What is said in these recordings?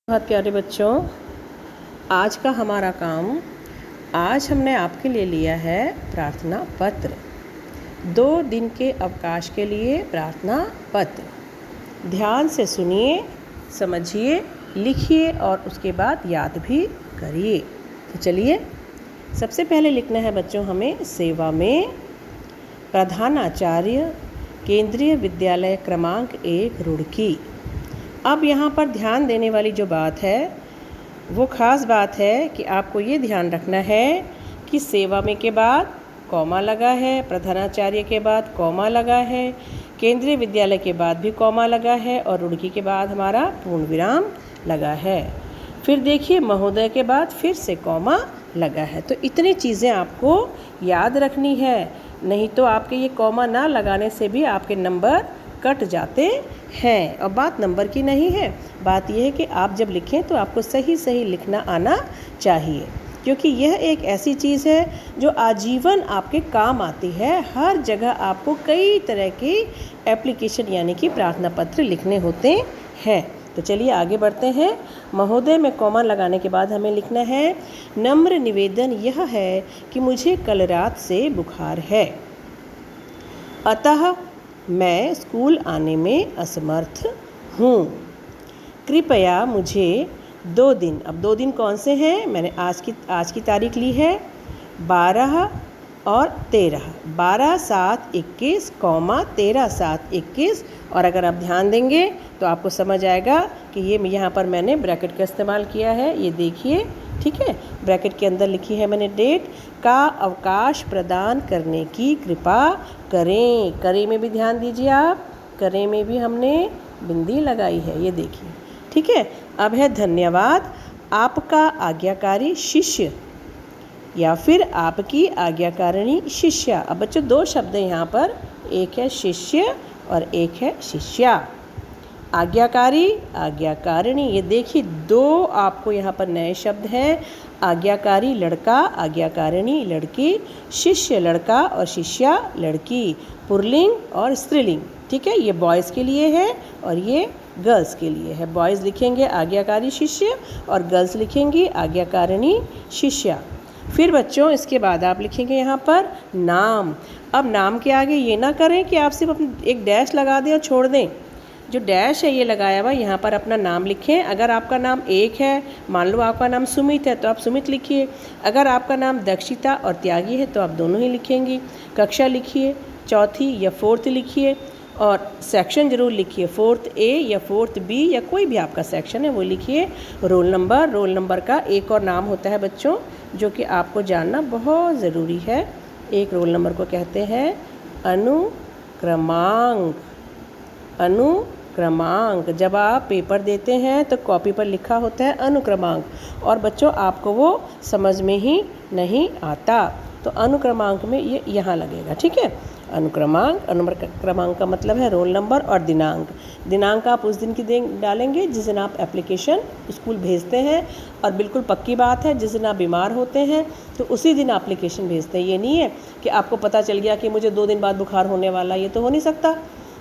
बहुत प्यारे बच्चों, आज का हमारा काम, आज हमने आपके लिए लिया है प्रार्थना पत्र। 2 दिन के अवकाश के लिए प्रार्थना पत्र। ध्यान से सुनिए, समझिए, लिखिए और उसके बाद याद भी करिए। तो चलिए, सबसे पहले लिखना है बच्चों हमें सेवा में प्रधानाचार्य केंद्रीय विद्यालय क्रमांक 1 रुड़की। अब यहाँ पर ध्यान देने वाली जो बात है वो ख़ास बात है कि आपको ये ध्यान रखना है कि सेवा में के बाद कॉमा लगा है, प्रधानाचार्य के बाद कॉमा लगा है, केंद्रीय विद्यालय के बाद भी कॉमा लगा है और रुड़की के बाद हमारा पूर्ण विराम लगा है। फिर देखिए महोदय के बाद फिर से कॉमा लगा है। तो इतनी चीज़ें आपको याद रखनी है, नहीं तो आपके ये कॉमा ना लगाने से भी आपके नंबर कट जाते हैं। और बात नंबर की नहीं है, बात यह है कि आप जब लिखें तो आपको सही सही लिखना आना चाहिए, क्योंकि यह एक ऐसी चीज़ है जो आजीवन आपके काम आती है। हर जगह आपको कई तरह के एप्लीकेशन यानी कि प्रार्थना पत्र लिखने होते हैं। तो चलिए आगे बढ़ते हैं। महोदय में कॉमा लगाने के बाद हमें लिखना है नम्र निवेदन यह है कि मुझे कल रात से बुखार है, अतः मैं स्कूल आने में असमर्थ हूँ। कृपया मुझे 2 दिन, अब 2 दिन कौन से हैं, मैंने आज की तारीख ली है 12 और 13, 12/7/21, 13/7/21। और अगर आप ध्यान देंगे तो आपको समझ आएगा कि ये यहाँ पर मैंने ब्रैकेट का इस्तेमाल किया है। ये देखिए, ठीक है, ब्रैकेट के अंदर लिखी है मैंने डेट का अवकाश प्रदान करने की कृपा करें। करें में भी ध्यान दीजिए आप, करें में भी हमने बिंदी लगाई है, ये देखिए, ठीक है। अब है धन्यवाद आपका आज्ञाकारी शिष्य या फिर आपकी आज्ञाकारिणी शिष्या। अब बच्चों 2 शब्द हैं यहाँ पर, एक है शिष्य और एक है शिष्या। आज्ञाकारी, आज्ञाकारिणी, ये देखिए 2 आपको यहाँ पर नए शब्द हैं। आज्ञाकारी लड़का, आज्ञाकारिणी लड़की, शिष्य लड़का और शिष्या लड़की, पुल्लिंग और स्त्रीलिंग, ठीक है। ये बॉयज़ के लिए है और ये गर्ल्स के लिए है। बॉयज़ लिखेंगे आज्ञाकारी शिष्य और गर्ल्स लिखेंगी आज्ञाकारिणी शिष्या। फिर बच्चों इसके बाद आप लिखेंगे यहाँ पर नाम। अब नाम के आगे ये ना करें कि आप सिर्फ एक डैश लगा दें और छोड़ दें। जो डैश है ये लगाया हुआ, यहाँ पर अपना नाम लिखें। अगर आपका नाम एक है, मान लो आपका नाम सुमित है तो आप सुमित लिखिए। अगर आपका नाम दक्षिता और त्यागी है तो आप दोनों ही लिखेंगी। कक्षा लिखिए, 4th या 4th लिखिए और सेक्शन ज़रूर लिखिए, 4th A या 4th B या कोई भी आपका सेक्शन है वो लिखिए। रोल नंबर का एक और नाम होता है बच्चों जो कि आपको जानना बहुत ज़रूरी है। एक रोल नंबर को कहते हैं अनुक्रमांक। अनुक्रमांक जब आप पेपर देते हैं तो कॉपी पर लिखा होता है अनुक्रमांक, और बच्चों आपको वो समझ में ही नहीं आता, तो अनुक्रमांक में ये यहाँ लगेगा, ठीक है। अनुक्रमांक का मतलब है रोल नंबर और दिनांक। दिनांक आप उस दिन की डालेंगे जिस दिन आप एप्लीकेशन स्कूल भेजते हैं, और बिल्कुल पक्की बात है जिस दिन आप बीमार होते हैं तो उसी दिन एप्लीकेशन भेजते हैं। ये नहीं है कि आपको पता चल गया कि मुझे 2 दिन बाद बुखार होने वाला, ये तो हो नहीं सकता,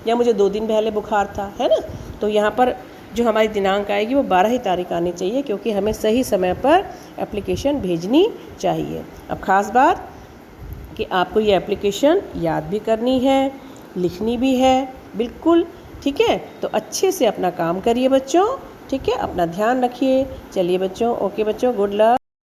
या मुझे 2 दिन पहले बुखार था, है ना। तो यहाँ पर जो हमारी दिनांक आएगी वो 12 ही तारीख आनी चाहिए, क्योंकि हमें सही समय पर एप्लीकेशन भेजनी चाहिए। अब ख़ास बात कि आपको ये एप्लीकेशन याद भी करनी है, लिखनी भी है, बिल्कुल, ठीक है। तो अच्छे से अपना काम करिए बच्चों, ठीक है, अपना ध्यान रखिए। चलिए बच्चों, ओके बच्चों, गुड लक।